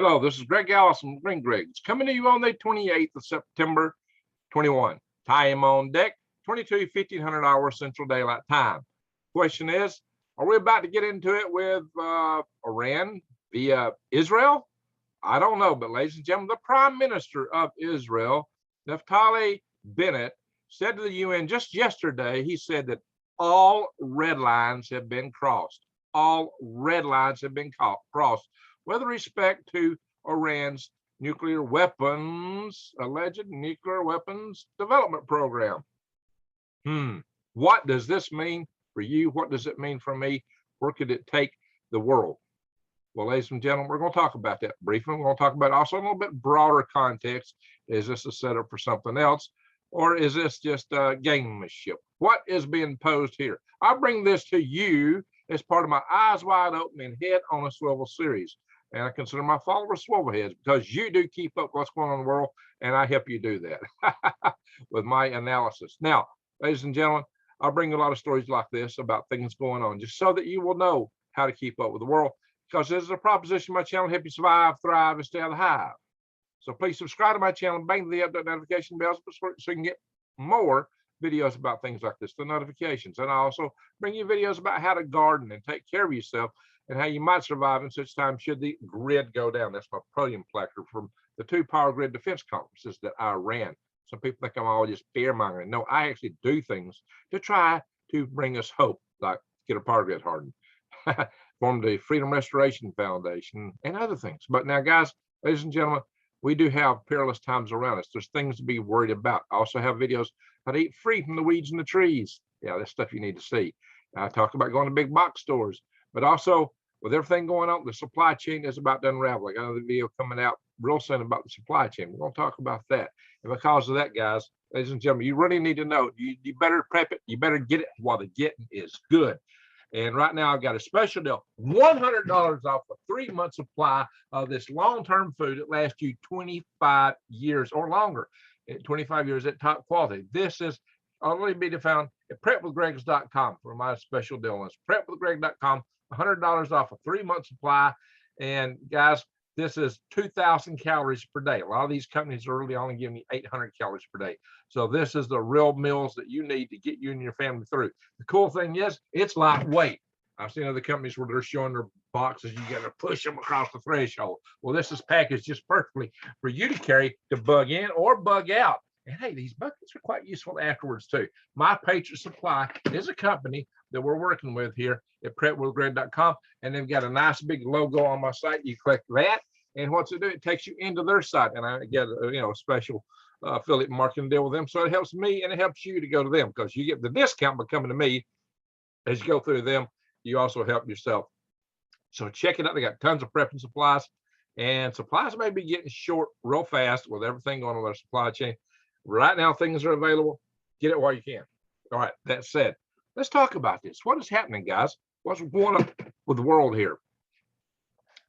Hello, this is Greg Allison, Green Greg. It's coming to you on the 28th of September, 21. Time on deck, 1500 hours Central Daylight Time. Question is, are we about to get into it with Iran via Israel? I don't know, but ladies and gentlemen, the Prime Minister of Israel, Naftali Bennett, said to the UN just yesterday, he said that all red lines have been crossed. All red lines have been crossed with respect to Iran's nuclear weapons, alleged nuclear weapons development program. What does this mean for you? What does it mean for me? Where could it take the world? Well, ladies and gentlemen, we're going to talk about that briefly. We're going to talk about also a little bit broader context. Is this a setup for something else? Or is this just gamemanship? What is being posed here? I bring this to you as part of my Eyes Wide Open and Head on a Swivel series. And I consider my followers swivel heads because you do keep up what's going on in the world, and I help you do that with my analysis. Now, ladies and gentlemen, I'll bring you a lot of stories like this about things going on, just so that you will know how to keep up with the world, because this is a proposition of my channel, help you survive, thrive, and stay out of the hive. So please subscribe to my channel and bang the update notification bell so you can get more videos about things like this, the notifications. And I also bring you videos about how to garden and take care of yourself and how you might survive in such time should the grid go down. That's my podium placard from the 2 power grid defense conferences that I ran. Some people think I'm all just fear mongering. No, I actually do things to try to bring us hope, like get a power grid hardened, form the Freedom Restoration Foundation, and other things. But now, guys, ladies and gentlemen, we do have perilous times around us. There's things to be worried about. I also have videos how to eat free from the weeds and the trees. Yeah, that's stuff you need to see. I talked about going to big box stores, but also with everything going on, the supply chain is about to unravel. I got another video coming out real soon about the supply chain. We're going to talk about that. And because of that, guys, ladies and gentlemen, you really need to know, you better prep it. You better get it while the getting is good. And right now I've got a special deal, $100 off a 3-month supply of this long-term food that lasts you 25 years or longer. 25 years at top quality. This is only be found at prepwithgregs.com for my special deal. It's prepwithgreg.com, $100 off a 3-month supply. And guys, this is 2,000 calories per day. A lot of these companies are really only giving you 800 calories per day. So this is the real meals that you need to get you and your family through. The cool thing is it's lightweight. I've seen other companies where they're showing their boxes, you got to push them across the threshold. Well, this is packaged just perfectly for you to carry to bug in or bug out. And hey, these buckets are quite useful afterwards too. My Patriot Supply is a company that we're working with here at prepwithgreg.com, and they've got a nice big logo on my site. You click that, and what's it do? It takes you into their site, and I get a special affiliate marketing deal with them. So it helps me and it helps you to go to them because you get the discount by coming to me. As you go through them, you also help yourself. So check it out. They got tons of prepping supplies, and supplies may be getting short real fast with everything going on their supply chain. Right now, things are available. Get it while you can. All right, that said, let's talk about this. What is happening, guys? What's going on with the world here?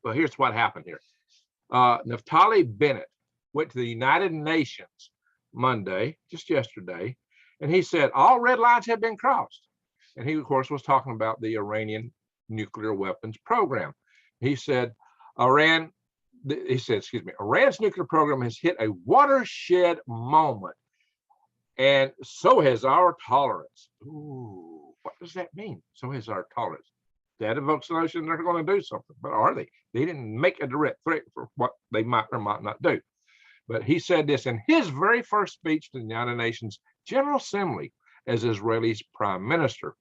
Well, here's what happened here. Naftali Bennett went to the United Nations Monday, just yesterday, and he said all red lines have been crossed. And he, of course, was talking about the Iranian nuclear weapons program. He said, Iran's nuclear program has hit a watershed moment, and so has our tolerance. Ooh, what does that mean? So has our tolerance. That evokes the notion they're going to do something, but are they? They didn't make a direct threat for what they might or might not do. But he said this in his very first speech to the United Nations General Assembly as Israel's Prime Minister.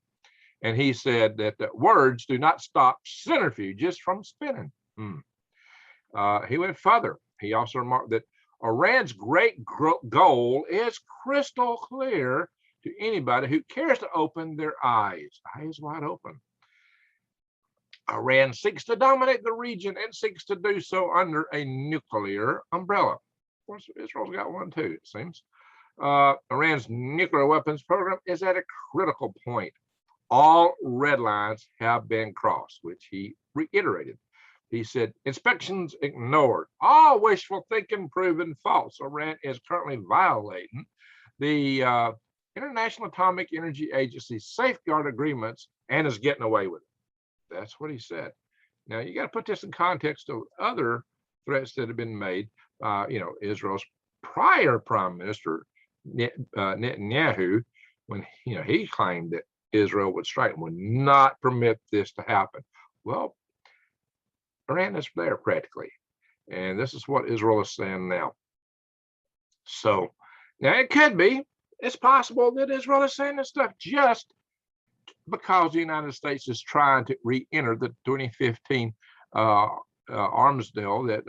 And he said that words do not stop centrifuges from spinning. He went further. He also remarked that Iran's great goal is crystal clear to anybody who cares to open their eyes wide open. Iran seeks to dominate the region and seeks to do so under a nuclear umbrella. Of course, Israel's got one too, it seems. Iran's nuclear weapons program is at a critical point. All red lines have been crossed, which he reiterated. He said, inspections ignored, all wishful thinking proven false. Iran is currently violating the International Atomic Energy Agency's safeguard agreements and is getting away with it. That's what he said. Now, you got to put this in context of other threats that have been made, Israel's prior Prime Minister Netanyahu, when he claimed that Israel would strike and would not permit this to happen. Well, Iran is there practically, and this is what Israel is saying now. So now it's possible that Israel is saying this stuff just because the United States is trying to re-enter the 2015 arms deal, that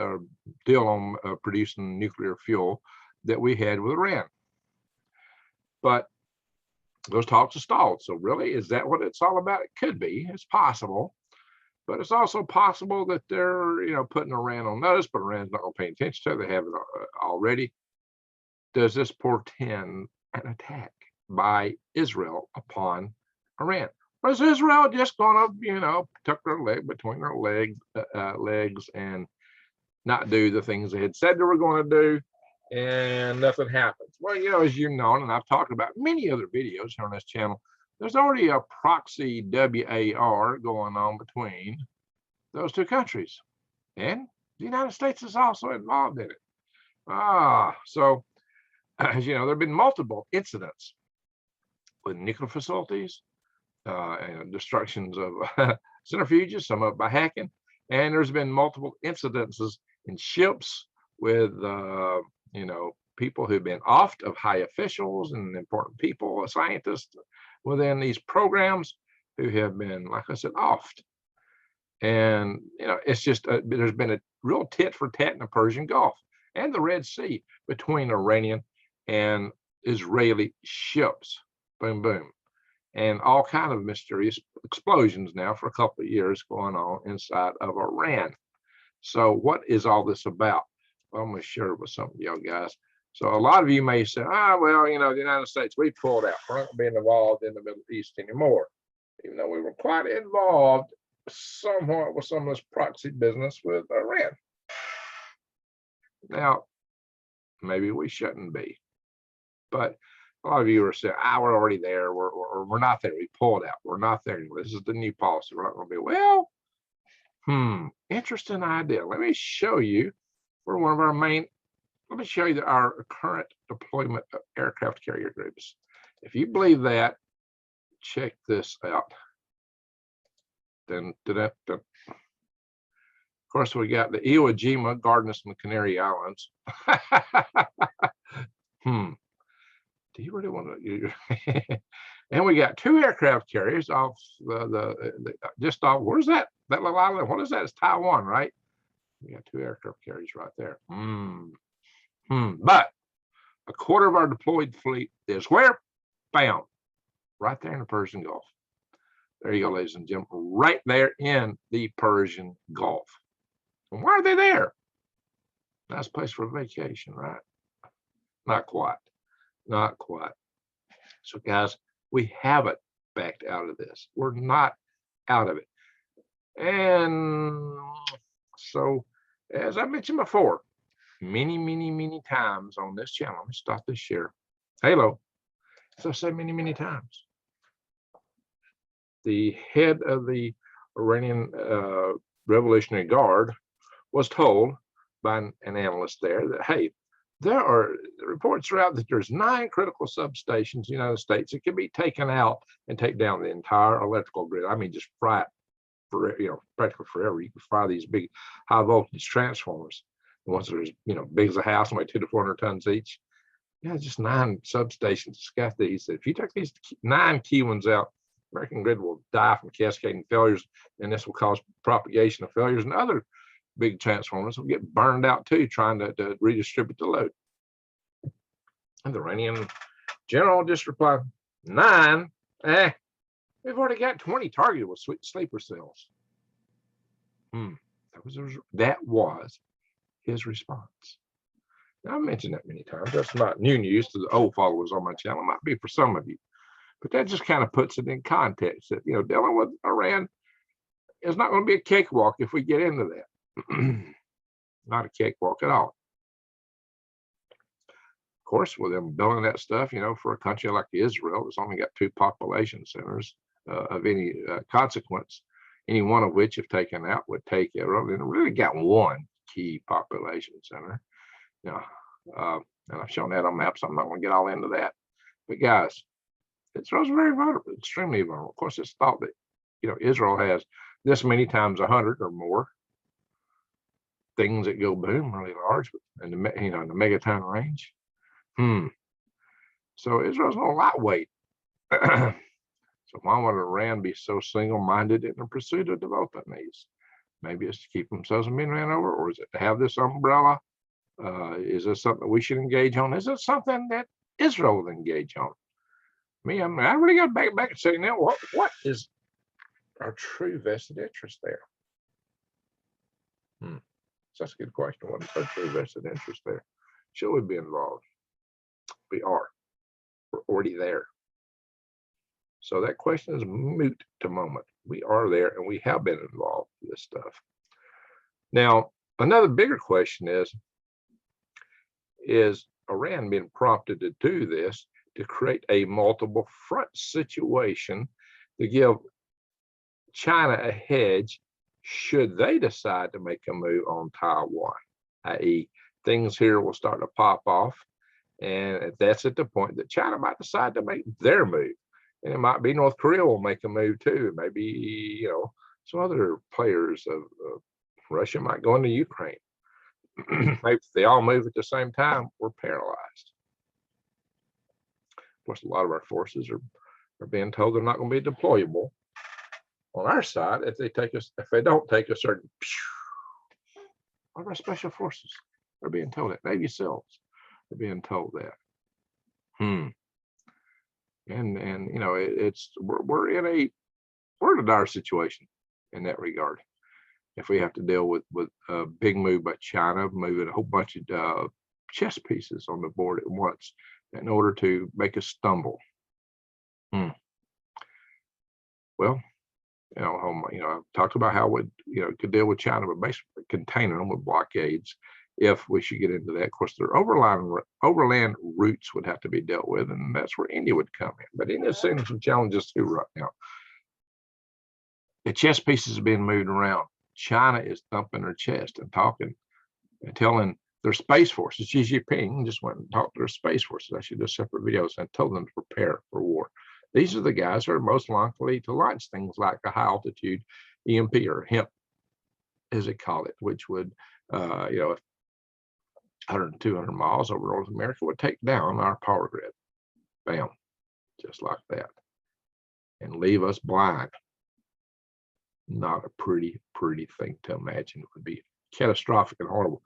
deal on producing nuclear fuel that we had with Iran. But those talks are stalled. So really, is that what it's all about? It could be. It's possible. But it's also possible that they're, putting Iran on notice, but Iran's not going to pay attention to it. They have it already. Does this portend an attack by Israel upon Iran? Or is Israel just going to, tuck their leg between their legs and not do the things they had said they were going to do, and nothing happens? Well, as you know, and I've talked about many other videos here on this channel, there's already a proxy WAR going on between those two countries, and the United States is also involved in it. So as you know, there have been multiple incidents with nuclear facilities, and destructions of centrifuges, some of it by hacking, and there's been multiple incidences in ships with people who've been offed, of high officials and important people, scientists within these programs, who have been, like I said, offed. And it's just there's been a real tit for tat in the Persian Gulf and the Red Sea between Iranian and Israeli ships. Boom, boom. And all kind of mysterious explosions now for a couple of years going on inside of Iran. So what is all this about? Well, I'm going to share it with some of y'all guys. So a lot of you may say, well, the United States, we pulled out. We're not being involved in the Middle East anymore, even though we were quite involved somewhat with some of this proxy business with Iran. Now, maybe we shouldn't be, but a lot of you are saying, we're already there. We're not there. We pulled out. We're not there. This is the new policy. We're not going to be. Well, interesting idea. Let me show you for one of our main. Let me show you our current deployment of aircraft carrier groups. If you believe that, check this out. Of course, we got the Iwo Jima, Gardenis, and the Canary Islands. Do you really want to? And we got two aircraft carriers off just off. Where's that? That little island? What is that? It's Taiwan, right? We got two aircraft carriers right there. But a quarter of our deployed fleet is where? Bam, right there in the Persian Gulf. There you go, ladies and gentlemen, right there in the Persian Gulf. And why are they there? Nice place for a vacation, right? Not quite. Not quite. So guys, we haven't backed out of this. We're not out of it. And so, as I mentioned before, many times on this channel, let me start this share. Halo. So I say many times. The head of the Iranian Revolutionary Guard was told by an analyst there that, hey, there are reports are out that there's 9 critical substations in the United States that can be taken out and take down the entire electrical grid. I mean, just fry it for, practically forever. You can fry these big high voltage transformers. The ones that are, big as a house, like 200 to 400 tons each. Yeah, just 9 substations. Got these. If you take these 9 key ones out, American grid will die from cascading failures, and this will cause propagation of failures, and other big transformers will get burned out too, trying to redistribute the load. And the Iranian general just replied, 9? We've already got 20 targeted with sleeper cells. That was his response. Now, I've mentioned that many times. That's not new news to the old followers on my channel. It might be for some of you. But that just kind of puts it in context that, dealing with Iran is not going to be a cakewalk if we get into that. Not a cakewalk at all. Of course, with them building that stuff, for a country like Israel, it's only got 2 population centers of any consequence, any one of which, if taken out, would take Israel. And it really got 1, key population center. You know, and I've shown that on maps. I'm not going to get all into that. But guys, Israel's very vulnerable, extremely vulnerable. Of course, it's thought that, you know, Israel has this many times 100 or more things that go boom really large in the, you know, in the megaton range. So Israel's no lightweight. So why would Iran be so single-minded in the pursuit of developing these? Maybe it's to keep themselves from being ran over, or is it to have this umbrella? Is this something we should engage on? Is it something that Israel will engage on? I mean, I really got to back and say now, what is our true vested interest there? So that's a good question. What is our true vested interest there? Should we be involved? We are. We're already there. So that question is moot at the moment. We are there and we have been involved in this stuff. Now, another bigger question is Iran being prompted to do this to create a multiple front situation to give China a hedge should they decide to make a move on Taiwan, i.e. things here will start to pop off. And that's at the point that China might decide to make their move. And it might be North Korea will make a move too. Maybe, you know, some other players of Russia might go into Ukraine. Maybe if they all move at the same time, we're paralyzed. Of course, a lot of our forces are being told they're not going to be deployable on our side if they don't take a certain. All of our special forces are being told that. Navy SEALs are being told that. And you know, we're in a dire situation in that regard. If we have to deal with a big move by China, moving a whole bunch of chess pieces on the board at once in order to make us stumble. Well, you know, I've talked about how we, you know, could deal with China, but basically containing them with blockades. If we should get into that, of course, their overland routes would have to be dealt with, and that's where India would come in. But India's seeing some challenges too right now. The chess pieces are being moved around. China is thumping their chest and talking and telling their space forces. Xi Jinping just went and talked to their space forces. I should do separate videos and told them to prepare for war. These are the guys who are most likely to launch things like a high altitude EMP or HEMP, as they call it, which would, you know, 100 200 miles over North America would take down our power grid. Bam, just like that, and leave us blind. Not a pretty thing to imagine. It would be catastrophic and horrible.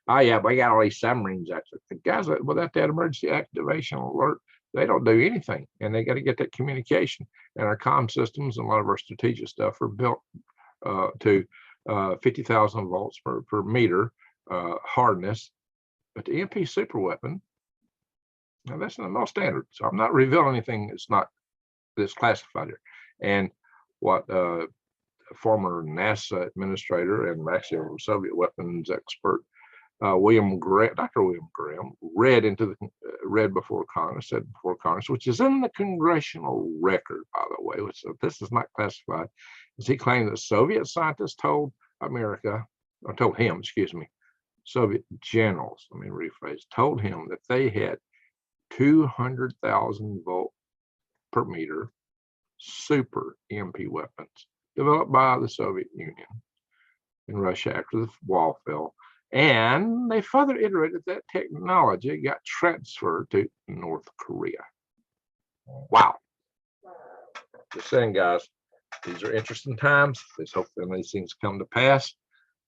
Oh yeah, we got all these submarines out there. The guys without that emergency activation alert, they don't do anything, and they got to get that communication. And our comm systems and a lot of our strategic stuff are built to 50,000 volts per meter hardness. But the EMP super weapon, now that's not no standard. So I'm not revealing anything that's classified here. And what former NASA administrator and actually a Soviet weapons expert, Dr. William Graham, read before Congress, said before Congress, which is in the congressional record, by the way, which this is not classified, as he claimed that Soviet scientists told him, Soviet generals, let me rephrase, told him that they had 200,000 volt per meter super EMP weapons developed by the Soviet Union and Russia after the wall fell. And they further iterated that technology got transferred to North Korea. Wow. Just saying, guys, these are interesting times. Let's hope that these things come to pass.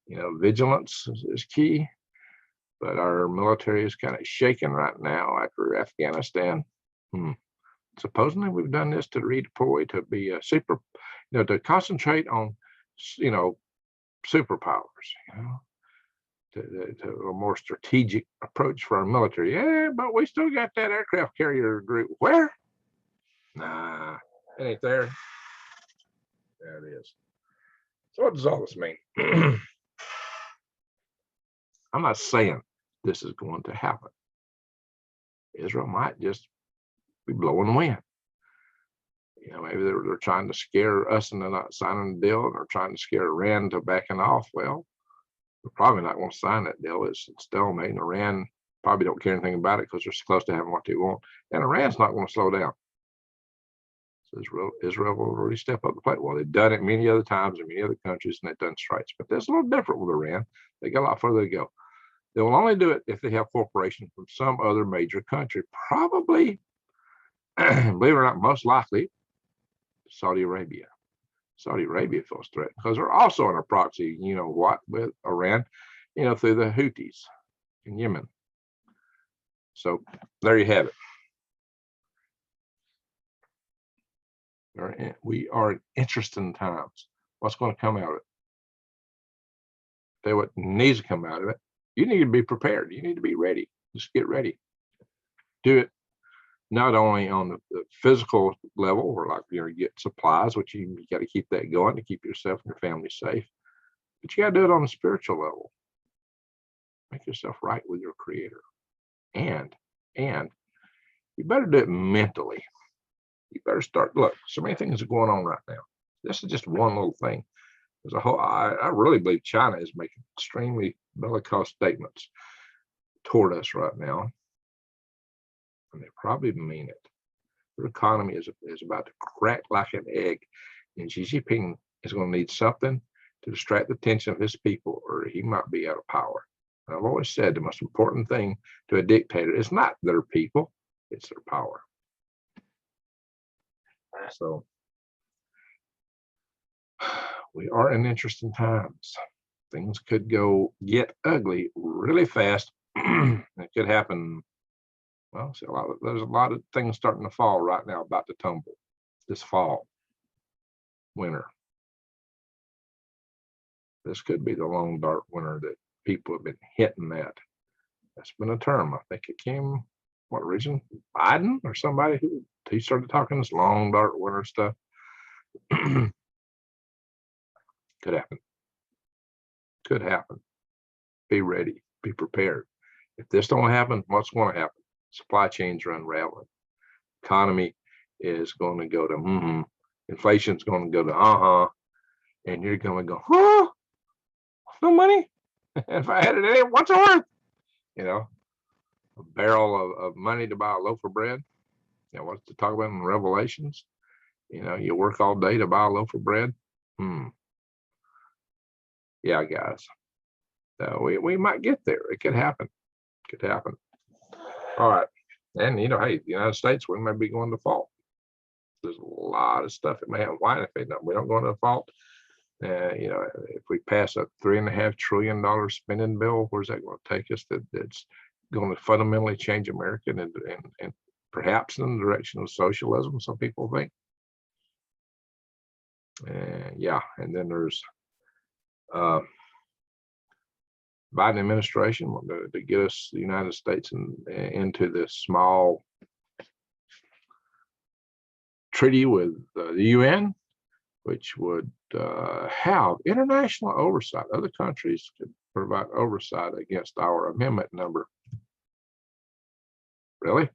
You know, vigilance is key, but our military is kind of shaken right now after Afghanistan. Supposedly we've done this to redeploy to be a to concentrate on, superpowers, to a more strategic approach for our military. Yeah, but we still got that aircraft carrier group. Where? Nah, it ain't there. There it is. So what does all this mean? I'm not saying this is going to happen. Israel might just be blowing wind. Maybe they're trying to scare us into not signing the deal, and they're trying to scare Iran to backing off. Well, They're probably not going to sign that deal. It's stalemate, and Iran probably don't care anything about it because they're close to having what they want. And Iran's not going to slow down. So Israel will really step up the plate. Well, they've done it many other times in many other countries, and they've done strikes. But that's a little different with Iran. They got a lot further to go. They will only do it if they have cooperation from some other major country. Probably, believe it or not, most likely Saudi Arabia. Saudi Arabia feels threatened because they're also in a proxy, with Iran, through the Houthis in Yemen. So there you have it. We are in interesting times. What's going to come out of it? Tell you what needs to come out of it. You need to be prepared. You need to be ready. Just get ready. Do it not only on the physical level, or like you get supplies, which you got to keep that going to keep yourself and your family safe, but you got to do it on a spiritual level. Make yourself right with your Creator, and you better do it mentally. You better start. Look, so many things are going on right now. This is just one little thing. There's a whole. I really believe China is making extremely bellicose statements toward us right now, and they probably mean it. Their economy is about to crack like an egg, and Xi Jinping is going to need something to distract the attention of his people, or he might be out of power. And I've always said the most important thing to a dictator is not their people; it's their power. So we are in interesting times. Things could get ugly really fast. It could happen. Well, see, there's a lot of things starting to fall right now, about to tumble this fall, winter. This could be the long, dark winter that people have been hitting at. That's been a term. I think it came, region? Biden or somebody he started talking this long, dark winter stuff. Could happen. Could happen. Be ready. Be prepared. If this don't happen, what's going to happen? Supply chains are unraveling. Economy is going to go to Inflation's going to go to and you're going to go, no money. If I had it, what's it worth? A barrel of money to buy a loaf of bread. What's to talk about in Revelations? You work all day to buy a loaf of bread. Yeah, guys. We might get there. It could happen. Could happen. All right. And hey, the United States, we may be going to default. There's a lot of stuff that may happen. Why? If we don't go into default, if we pass a $3.5 trillion spending bill, where's that going to take us? That's going to fundamentally change America and perhaps in the direction of socialism, some people think. And then there's Biden administration to get us, the United States, into this small treaty with the UN, which would have international oversight. Other countries could provide oversight against our amendment number. Really?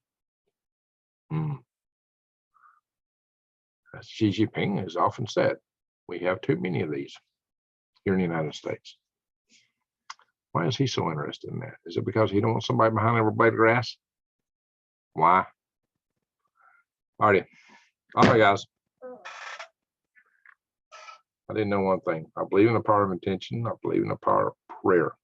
As Xi Jinping has often said, we have too many of these here in the United States. Why is he so interested in that? Is it because he don't want somebody behind every blade of grass? Why? All right, guys. I didn't know one thing. I believe in the power of intention. I believe in the power of prayer.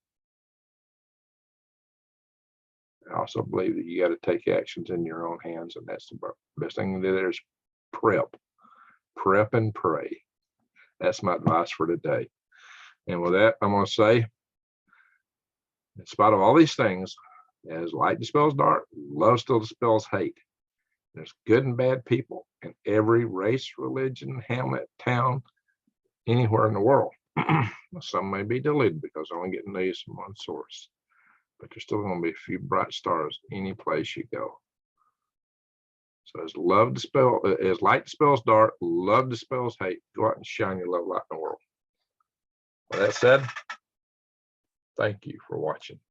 I also believe that you got to take actions in your own hands, and that's the best thing to do. There's prep and pray. That's my advice for today. And with that, I'm going to say, in spite of all these things, as light dispels dark, love still dispels hate. There's good and bad people in every race, religion, hamlet, town, anywhere in the world. Some may be deluded because they're only getting news from one source, but there's still going to be a few bright stars any place you go. So as light dispels dark, love dispels hate. Go out and shine your love light in the world. With that said, thank you for watching.